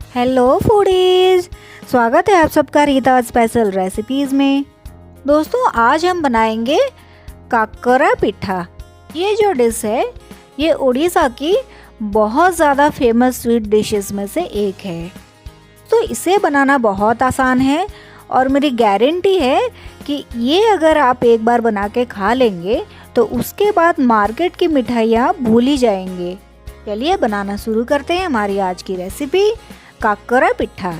Hello foodies, स्वागत है आप सबका रीता स्पेशल रेसिपीज़ में। दोस्तों, आज हम बनाएंगे काकरा पिठा। ये जो डिश है ये उड़ीसा की बहुत ज़्यादा फेमस स्वीट डिशेस में से एक है। तो इसे बनाना बहुत आसान है और मेरी गारंटी है कि ये अगर आप एक बार बना के खा लेंगे तो उसके बाद मार्केट की मिठाइयाँ भूल ही जाएंगे। चलिए बनाना शुरू करते हैं हमारी आज की रेसिपी काकरा पिठा।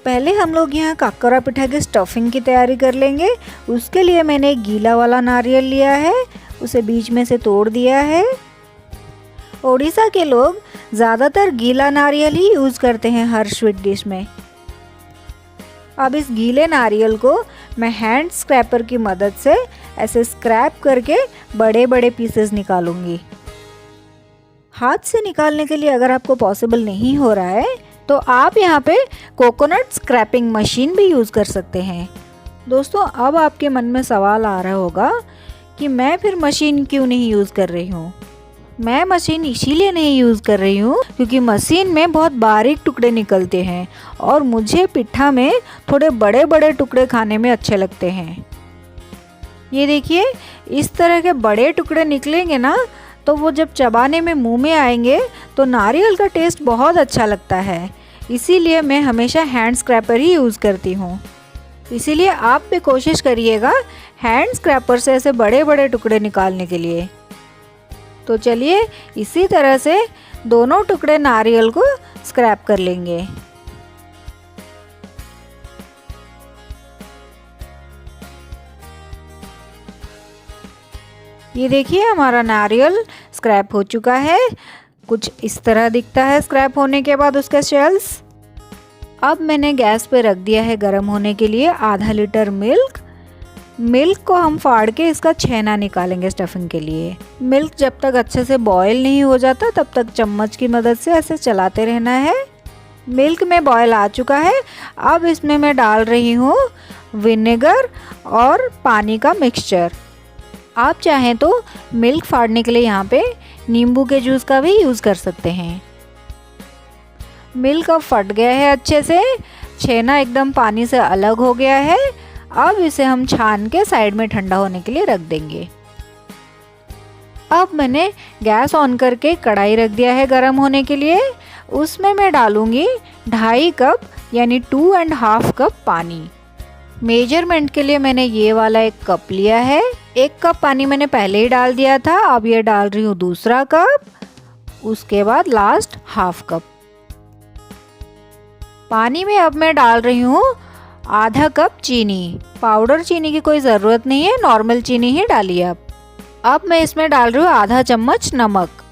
पहले हम लोग यहाँ काकरा पिठा की स्टफिंग की तैयारी कर लेंगे। उसके लिए मैंने गीला वाला नारियल लिया है, उसे बीच में से तोड़ दिया है। उड़ीसा के लोग ज़्यादातर गीला नारियल ही यूज़ करते हैं हर स्वीट डिश में। अब इस गीले नारियल को मैं हैंड स्क्रैपर की मदद से ऐसे स्क्रैप करके बड़े बड़े पीसेस निकालूंगी। हाथ से निकालने के लिए अगर आपको पॉसिबल नहीं हो रहा है तो आप यहाँ पे कोकोनट स्क्रैपिंग मशीन भी यूज़ कर सकते हैं। दोस्तों, अब आपके मन में सवाल आ रहा होगा कि मैं फिर मशीन क्यों नहीं यूज़ कर रही हूँ। मैं मशीन इसीलिए नहीं यूज़ कर रही हूँ क्योंकि मशीन में बहुत बारीक टुकड़े निकलते हैं और मुझे पिठा में थोड़े बड़े बड़े टुकड़े खाने में अच्छे लगते हैं। ये देखिए, इस तरह के बड़े टुकड़े निकलेंगे ना तो वो जब चबाने में मुंह में आएंगे तो नारियल का टेस्ट बहुत अच्छा लगता है। इसीलिए मैं हमेशा हैंड स्क्रैपर ही यूज़ करती हूँ। इसीलिए आप भी कोशिश करिएगा हैंड स्क्रैपर से ऐसे बड़े बड़े टुकड़े निकालने के लिए। तो चलिए इसी तरह से दोनों टुकड़े नारियल को स्क्रैप कर लेंगे। ये देखिए, हमारा नारियल स्क्रैप हो चुका है। कुछ इस तरह दिखता है स्क्रैप होने के बाद उसके शेल्स। अब मैंने गैस पे रख दिया है गर्म होने के लिए आधा लीटर मिल्क को हम फाड़ के इसका छेना निकालेंगे स्टफिंग के लिए। मिल्क जब तक अच्छे से बॉयल नहीं हो जाता तब तक चम्मच की मदद से ऐसे चलाते रहना है। मिल्क में बॉयल आ चुका है। अब इसमें मैं डाल रही हूँ विनेगर और पानी का मिक्सचर। आप चाहें तो मिल्क फाड़ने के लिए यहाँ पे नींबू के जूस का भी यूज़ कर सकते हैं। मिल्क अब फट गया है अच्छे से, छेना एकदम पानी से अलग हो गया है। अब इसे हम छान के साइड में ठंडा होने के लिए रख देंगे। अब मैंने गैस ऑन करके कढ़ाई रख दिया है गर्म होने के लिए। उसमें मैं डालूंगी 2.5 कप यानी 2.5 कप पानी। मेजरमेंट के लिए मैंने ये वाला 1 कप लिया है। 1 कप पानी मैंने पहले ही डाल दिया था, अब ये डाल रही हूँ दूसरा कप, उसके बाद लास्ट 1/2 कप पानी में। अब मैं डाल रही हूँ आधा कप चीनी। पाउडर चीनी की कोई ज़रूरत नहीं है, नॉर्मल चीनी ही डालिए आप। अब मैं इसमें डाल रही हूँ आधा चम्मच नमक।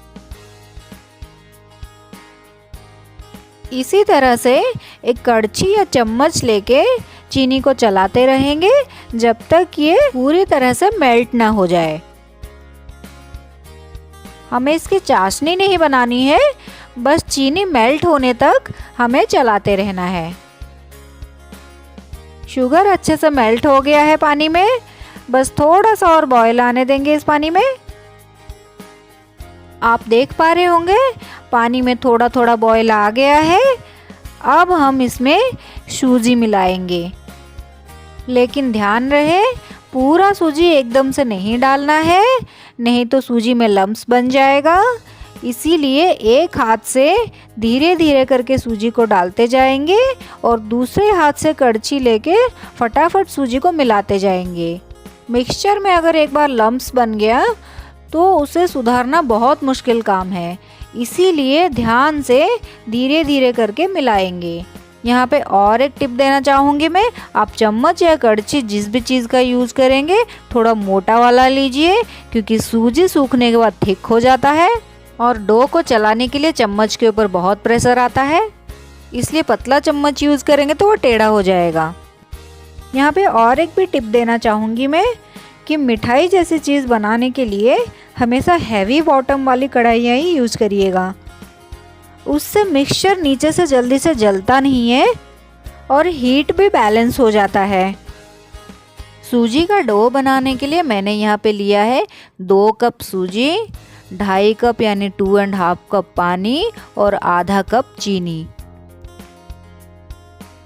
इसी तरह से एक कड़छी या चम्मच लेके चीनी को चलाते रहेंगे जब तक ये पूरी तरह से मेल्ट ना हो जाए। हमें इसकी चाशनी नहीं बनानी है, बस चीनी मेल्ट होने तक हमें चलाते रहना है। शुगर अच्छे से मेल्ट हो गया है पानी में, बस थोड़ा सा और बॉयल आने देंगे इस पानी में। आप देख पा रहे होंगे पानी में थोड़ा थोड़ा बॉयल आ गया है। अब हम इसमें सूजी मिलाएंगे, लेकिन ध्यान रहे पूरा सूजी एकदम से नहीं डालना है, नहीं तो सूजी में लम्प्स बन जाएगा। इसीलिए एक हाथ से धीरे धीरे करके सूजी को डालते जाएंगे और दूसरे हाथ से कड़छी लेके फटाफट सूजी को मिलाते जाएंगे। मिक्सचर में अगर एक बार लम्प्स बन गया तो उसे सुधारना बहुत मुश्किल काम है। इसीलिए ध्यान से धीरे धीरे करके मिलाएंगे। यहाँ पे और एक टिप देना चाहूँगी मैं, आप चम्मच या कड़छी जिस भी चीज़ का यूज़ करेंगे थोड़ा मोटा वाला लीजिए, क्योंकि सूजी सूखने के बाद थिक हो जाता है और डो को चलाने के लिए चम्मच के ऊपर बहुत प्रेशर आता है। इसलिए पतला चम्मच यूज़ करेंगे तो वो टेढ़ा हो जाएगा। यहाँ पे और एक भी टिप देना चाहूँगी मैं कि मिठाई जैसी चीज़ बनाने के लिए हमेशा हैवी बॉटम वाली कढ़ाइयाँ ही यूज़ करिएगा। उससे मिक्सचर नीचे से जल्दी से जलता नहीं है और हीट भी बैलेंस हो जाता है। सूजी का डो बनाने के लिए मैंने यहाँ पे लिया है 2 कप सूजी, 2.5 कप यानी 2.5 कप पानी और आधा कप चीनी।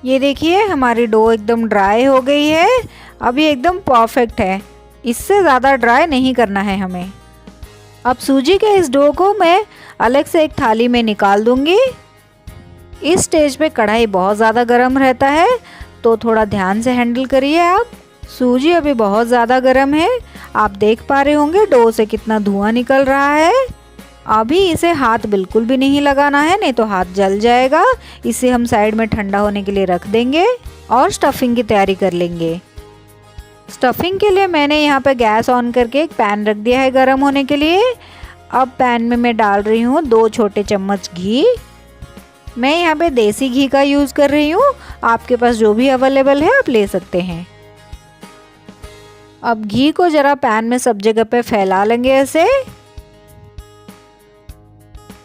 ये देखिए हमारी डो एकदम ड्राई हो गई है। अब ये एकदम परफेक्ट है, इससे ज़्यादा ड्राई नहीं करना है हमें। अब सूजी के इस डो को मैं अलग से एक थाली में निकाल दूंगी। इस स्टेज पे कढ़ाई बहुत ज़्यादा गर्म रहता है, तो थोड़ा ध्यान से हैंडल करिए आप। सूजी अभी बहुत ज़्यादा गर्म है, आप देख पा रहे होंगे डो से कितना धुआं निकल रहा है। अभी इसे हाथ बिल्कुल भी नहीं लगाना है, नहीं तो हाथ जल जाएगा। इसे हम साइड में ठंडा होने के लिए रख देंगे और स्टफिंग की तैयारी कर लेंगे। स्टफिंग के लिए मैंने यहाँ पे गैस ऑन करके एक पैन रख दिया है गर्म होने के लिए। अब पैन में मैं डाल रही हूँ 2 छोटे चम्मच घी। मैं यहाँ पे देसी घी का यूज़ कर रही हूँ, आपके पास जो भी अवेलेबल है आप ले सकते हैं। अब घी को ज़रा पैन में सब जगह पे फैला लेंगे ऐसे।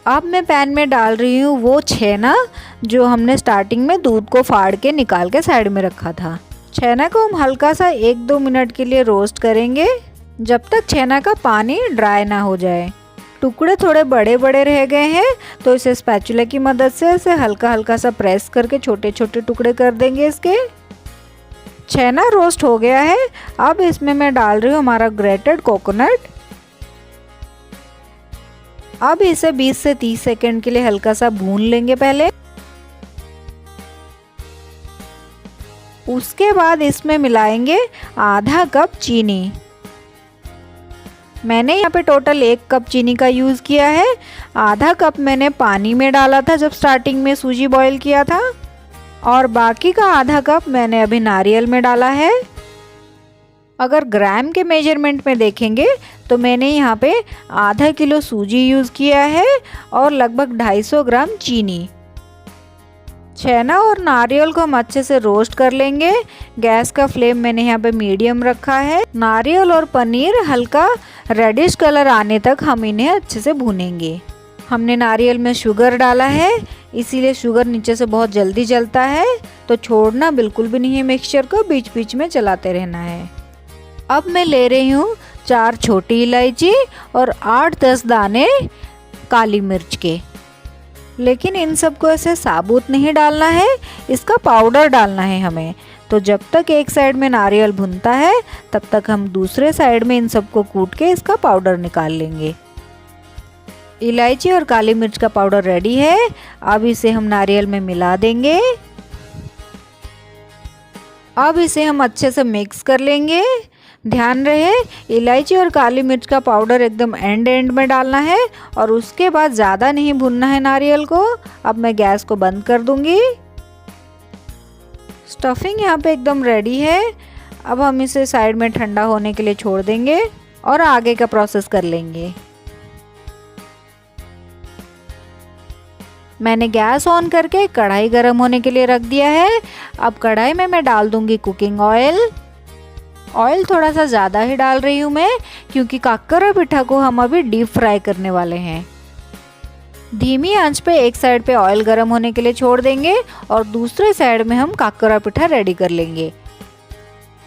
अब मैं पैन में डाल रही हूँ वो छेना जो हमने स्टार्टिंग में दूध को फाड़ के निकाल के साइड में रखा था। छेना को हम हल्का सा 1-2 मिनट के लिए रोस्ट करेंगे, जब तक छेना का पानी ड्राई ना हो जाए। टुकड़े थोड़े बड़े बड़े रह गए हैं, तो इसे स्पैचुला की मदद से इसे हल्का हल्का सा प्रेस करके छोटे छोटे टुकड़े कर देंगे इसके। छेना रोस्ट हो गया है। अब इसमें मैं डाल रही हूँ हमारा ग्रेटेड कोकोनट। अब इसे 20 से 30 सेकंड के लिए हल्का सा भून लेंगे पहले। उसके बाद इसमें मिलाएंगे आधा कप चीनी। मैंने यहाँ पे टोटल 1 कप चीनी का यूज़ किया है। आधा कप मैंने पानी में डाला था जब स्टार्टिंग में सूजी बॉईल किया था, और बाकी का आधा कप मैंने अभी नारियल में डाला है। अगर ग्राम के मेजरमेंट में देखेंगे तो मैंने यहाँ पे आधा किलो सूजी यूज़ किया है और लगभग 250 ग्राम चीनी। छेना और नारियल को हम अच्छे से रोस्ट कर लेंगे। गैस का फ्लेम मैंने यहाँ पे मीडियम रखा है। नारियल और पनीर हल्का रेडिश कलर आने तक हम इन्हें अच्छे से भूनेंगे। हमने नारियल में शुगर डाला है, इसीलिए शुगर नीचे से बहुत जल्दी जलता है, तो छोड़ना बिल्कुल भी नहीं है मिक्सचर को, बीच बीच में चलाते रहना है। अब मैं ले रही हूँ 4 छोटी इलायची और 8-10 दाने काली मिर्च के। लेकिन इन सबको ऐसे साबुत नहीं डालना है, इसका पाउडर डालना है हमें। तो जब तक एक साइड में नारियल भुनता है तब तक हम दूसरे साइड में इन सबको कूट के इसका पाउडर निकाल लेंगे। इलायची और काली मिर्च का पाउडर रेडी है। अब इसे हम नारियल में मिला देंगे। अब इसे हम अच्छे से मिक्स कर लेंगे। ध्यान रहे इलायची और काली मिर्च का पाउडर एकदम एंड में डालना है और उसके बाद ज़्यादा नहीं भुनना है नारियल को। अब मैं गैस को बंद कर दूंगी। स्टफिंग यहाँ पे एकदम रेडी है। अब हम इसे साइड में ठंडा होने के लिए छोड़ देंगे और आगे का प्रोसेस कर लेंगे। मैंने गैस ऑन करके कढ़ाई गर्म होने के लिए रख दिया है। अब कढ़ाई में मैं डाल दूंगी कुकिंग ऑयल। ऑयल थोड़ा सा ज़्यादा ही डाल रही हूँ मैं, क्योंकि काकरा पिठा को हम अभी डीप फ्राई करने वाले हैं। धीमी आंच पे एक साइड पे ऑयल गर्म होने के लिए छोड़ देंगे और दूसरे साइड में हम काकरा पिठा रेडी कर लेंगे।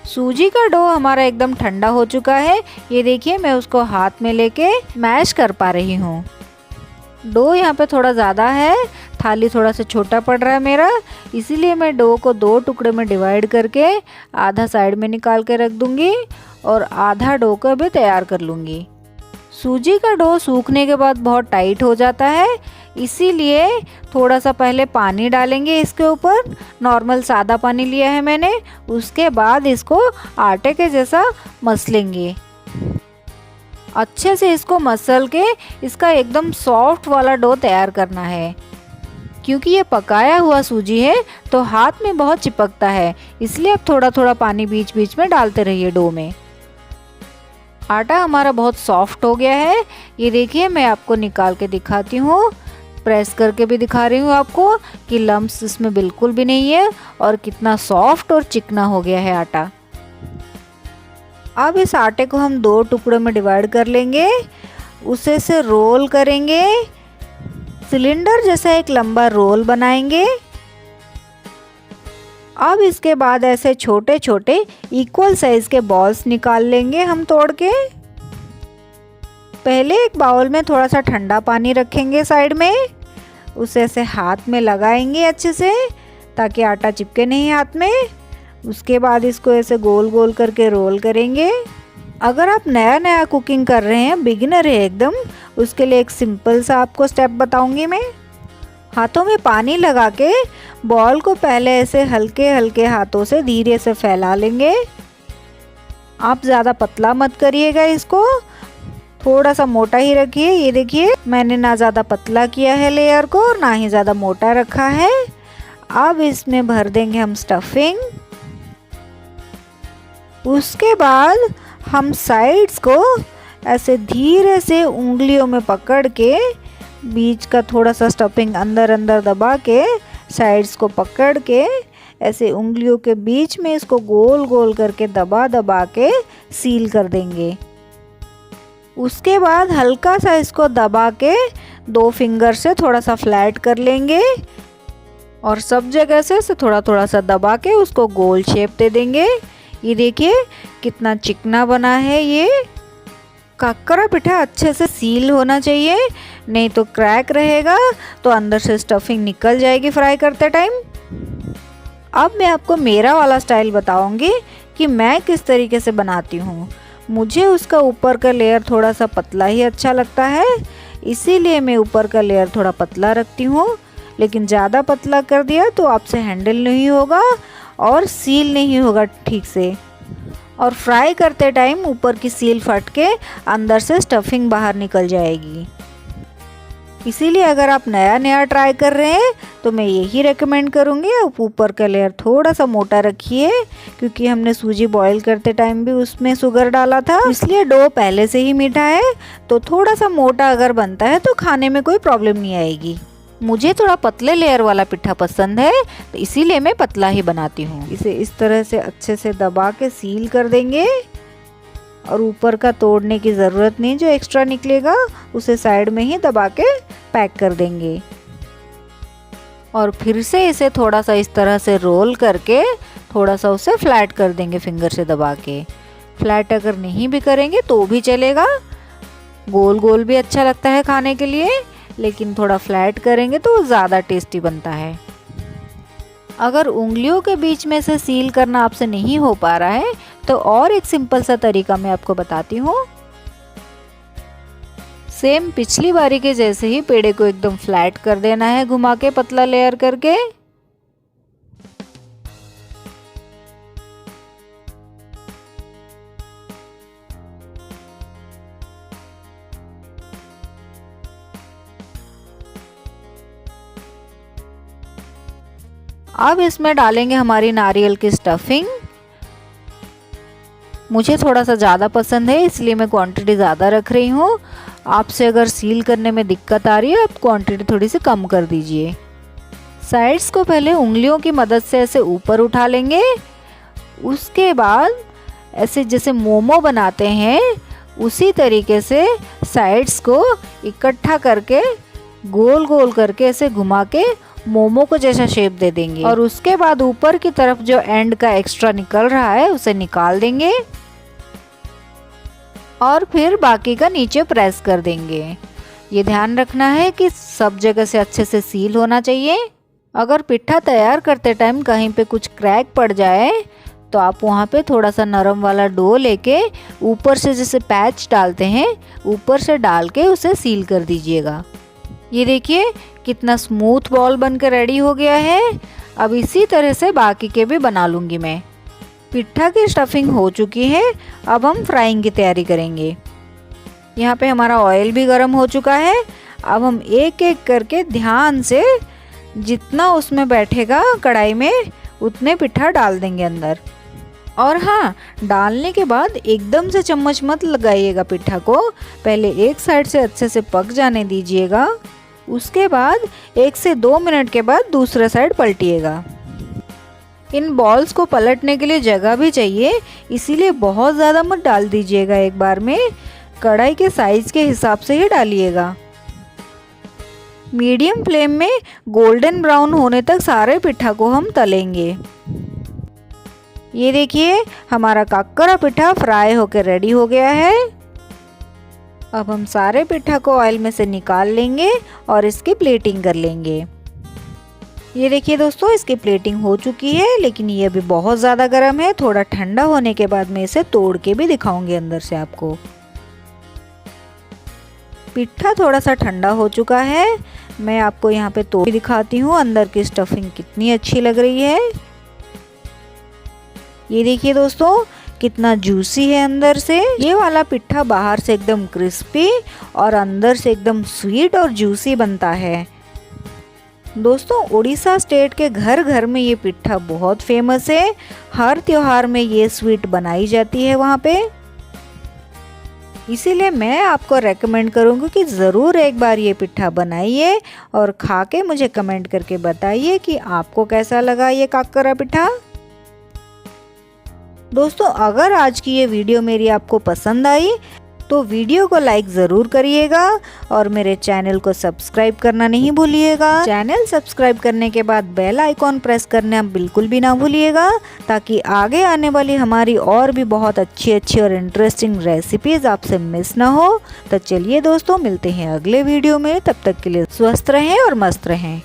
सूजी का डो हमारा एकदम ठंडा हो चुका है। ये देखिए मैं उसको हाथ में लेके मैश कर पा रही हूँ। डो यहाँ पे थोड़ा ज़्यादा है, थाली थोड़ा सा छोटा पड़ रहा है मेरा, इसीलिए मैं डो को 2 टुकड़े में डिवाइड करके आधा साइड में निकाल के रख दूंगी और आधा डो को भी तैयार कर लूँगी। सूजी का डो सूखने के बाद बहुत टाइट हो जाता है, इसीलिए थोड़ा सा पहले पानी डालेंगे इसके ऊपर। नॉर्मल सादा पानी लिया है मैंने। उसके बाद इसको आटे के जैसा मसलेंगे। अच्छे से इसको मसल के इसका एकदम सॉफ्ट वाला डो तैयार करना है। क्योंकि ये पकाया हुआ सूजी है तो हाथ में बहुत चिपकता है, इसलिए अब थोड़ा थोड़ा पानी बीच बीच में डालते रहिए डो में। आटा हमारा बहुत सॉफ्ट हो गया है। ये देखिए मैं आपको निकाल के दिखाती हूँ, प्रेस करके भी दिखा रही हूँ आपको कि लम्प्स इसमें बिल्कुल भी नहीं है और कितना सॉफ्ट और चिकना हो गया है आटा। अब इस आटे को हम 2 टुकड़ों में डिवाइड कर लेंगे। उसे से रोल करेंगे, सिलेंडर जैसा एक लंबा रोल बनाएंगे। अब इसके बाद ऐसे छोटे छोटे इक्वल साइज के बॉल्स निकाल लेंगे हम तोड़ के। पहले एक बाउल में थोड़ा सा ठंडा पानी रखेंगे साइड में, उसे ऐसे हाथ में लगाएंगे अच्छे से ताकि आटा चिपके नहीं हाथ में। उसके बाद इसको ऐसे गोल गोल करके रोल करेंगे। अगर आप नया नया कुकिंग कर रहे हैं, बिगिनर है एकदम, उसके लिए एक सिंपल सा आपको स्टेप बताऊंगी मैं। हाथों में पानी लगा के बॉल को पहले ऐसे हल्के हल्के हाथों से धीरे से फैला लेंगे। आप ज़्यादा पतला मत करिएगा, इसको थोड़ा सा मोटा ही रखिए। ये देखिए मैंने ना ज़्यादा पतला किया है लेयर को और ना ही ज़्यादा मोटा रखा है। अब इसमें भर देंगे हम स्टफिंग। उसके बाद हम साइड्स को ऐसे धीरे से उंगलियों में पकड़ के बीच का थोड़ा सा स्टफिंग अंदर अंदर दबा के साइड्स को पकड़ के ऐसे उंगलियों के बीच में इसको गोल गोल करके दबा दबा के सील कर देंगे। उसके बाद हल्का सा इसको दबा के 2 फिंगर से थोड़ा सा फ्लैट कर लेंगे और सब जगह से थोड़ा थोड़ा सा दबा के उसको गोल शेप दे देंगे। ये देखिए कितना चिकना बना है। ये काकरा पिठा अच्छे से सील होना चाहिए, नहीं तो क्रैक रहेगा तो अंदर से स्टफिंग निकल जाएगी फ्राई करते टाइम। अब मैं आपको मेरा वाला स्टाइल बताऊंगी कि मैं किस तरीके से बनाती हूँ। मुझे उसका ऊपर का लेयर थोड़ा सा पतला ही अच्छा लगता है, इसीलिए मैं ऊपर का लेयर थोड़ा पतला रखती हूँ। लेकिन ज़्यादा पतला कर दिया तो आपसे हैंडल नहीं होगा और सील नहीं होगा ठीक से, और फ्राई करते टाइम ऊपर की सील फट के अंदर से स्टफिंग बाहर निकल जाएगी। इसीलिए अगर आप नया नया ट्राई कर रहे हैं तो मैं यही रेकमेंड करूँगी, आप ऊपर का लेयर थोड़ा सा मोटा रखिए, क्योंकि हमने सूजी बॉईल करते टाइम भी उसमें शुगर डाला था, इसलिए डो पहले से ही मीठा है। तो थोड़ा सा मोटा अगर बनता है तो खाने में कोई प्रॉब्लम नहीं आएगी। मुझे थोड़ा पतले लेयर वाला पिठा पसंद है, तो इसीलिए मैं पतला ही बनाती हूँ। इसे इस तरह से अच्छे से दबा के सील कर देंगे और ऊपर का तोड़ने की ज़रूरत नहीं, जो एक्स्ट्रा निकलेगा उसे साइड में ही दबा के पैक कर देंगे। और फिर से इसे थोड़ा सा इस तरह से रोल करके थोड़ा सा उसे फ्लैट कर देंगे फिंगर से दबा के। फ्लैट अगर नहीं भी करेंगे तो भी चलेगा, गोल गोल भी अच्छा लगता है खाने के लिए, लेकिन थोड़ा फ्लैट करेंगे तो ज़्यादा टेस्टी बनता है। अगर उंगलियों के बीच में से सील करना आपसे नहीं हो पा रहा है तो और एक सिंपल सा तरीका मैं आपको बताती हूँ। सेम पिछली बारी के जैसे ही पेड़े को एकदम फ्लैट कर देना है, घुमा के पतला लेयर करके। अब इसमें डालेंगे हमारी नारियल की स्टफिंग। मुझे थोड़ा सा ज़्यादा पसंद है, इसलिए मैं क्वांटिटी ज़्यादा रख रही हूँ। आपसे अगर सील करने में दिक्कत आ रही है आप क्वांटिटी थोड़ी सी कम कर दीजिए। साइड्स को पहले उंगलियों की मदद से ऐसे ऊपर उठा लेंगे। उसके बाद ऐसे जैसे मोमो बनाते हैं उसी तरीके से साइड्स को इकट्ठा करके गोल गोल करके ऐसे घुमा के मोमो को जैसा शेप दे देंगे। और उसके बाद ऊपर की तरफ जो एंड का एक्स्ट्रा निकल रहा है उसे निकाल देंगे और फिर बाकी का नीचे प्रेस कर देंगे। ये ध्यान रखना है कि सब जगह से अच्छे से सील होना चाहिए। अगर पिट्ठा तैयार करते टाइम कहीं पे कुछ क्रैक पड़ जाए तो आप वहाँ पे थोड़ा सा नरम वाला डो लेके ऊपर से जैसे पैच डालते हैं ऊपर से डाल के उसे सील कर दीजिएगा। ये देखिए कितना स्मूथ बॉल बनकर रेडी हो गया है। अब इसी तरह से बाकी के भी बना लूँगी मैं। पिट्ठा की स्टफिंग हो चुकी है, अब हम फ्राइंग की तैयारी करेंगे। यहाँ पे हमारा ऑयल भी गर्म हो चुका है। अब हम एक एक करके ध्यान से जितना उसमें बैठेगा कढ़ाई में उतने पिट्ठा डाल देंगे अंदर। और हाँ, डालने के बाद एकदम से चम्मच मत लगाइएगा पिट्ठा को, पहले एक साइड से अच्छे से पक जाने दीजिएगा। उसके बाद 1 से 2 मिनट के बाद दूसरा साइड पलटिएगा। इन बॉल्स को पलटने के लिए जगह भी चाहिए, इसीलिए बहुत ज़्यादा मत डाल दीजिएगा एक बार में, कढ़ाई के साइज़ के हिसाब से ही डालिएगा। मीडियम फ्लेम में गोल्डन ब्राउन होने तक सारे पिट्ठा को हम तलेंगे। ये देखिए हमारा काकरा पिट्ठा फ्राई होकर रेडी हो गया है। अब हम सारे पिट्ठा को ऑयल में से निकाल लेंगे और इसकी प्लेटिंग कर लेंगे। ये देखिए दोस्तों, इसकी प्लेटिंग हो चुकी है, लेकिन ये अभी बहुत ज़्यादा गर्म है। थोड़ा ठंडा होने के बाद मैं इसे तोड़ के भी दिखाऊंगी अंदर से आपको। पिट्ठा थोड़ा सा ठंडा हो चुका है। मैं आपको यहाँ पे तोड़ के दिखाती हूँ अंदर की स्टफिंग कितनी अच्छी लग रही है। ये देखिए दोस्तों, कितना जूसी है अंदर से। ये वाला पिट्ठा बाहर से एकदम क्रिस्पी और अंदर से एकदम स्वीट और जूसी बनता है। दोस्तों, उड़ीसा स्टेट के घर घर में ये पिट्ठा बहुत फेमस है। हर त्योहार में ये स्वीट बनाई जाती है वहाँ पे। इसीलिए मैं आपको रेकमेंड करूँगी कि ज़रूर एक बार ये पिट्ठा बनाइए और खा के मुझे कमेंट करके बताइए कि आपको कैसा लगा ये काकरा पिट्ठा। दोस्तों, अगर आज की ये वीडियो मेरी आपको पसंद आई तो वीडियो को लाइक ज़रूर करिएगा और मेरे चैनल को सब्सक्राइब करना नहीं भूलिएगा। चैनल सब्सक्राइब करने के बाद बेल आइकॉन प्रेस करना बिल्कुल भी ना भूलिएगा, ताकि आगे आने वाली हमारी और भी बहुत अच्छी और इंटरेस्टिंग रेसिपीज़ आपसे मिस ना हो। तो चलिए दोस्तों, मिलते हैं अगले वीडियो में। तब तक के लिए स्वस्थ रहें और मस्त रहें।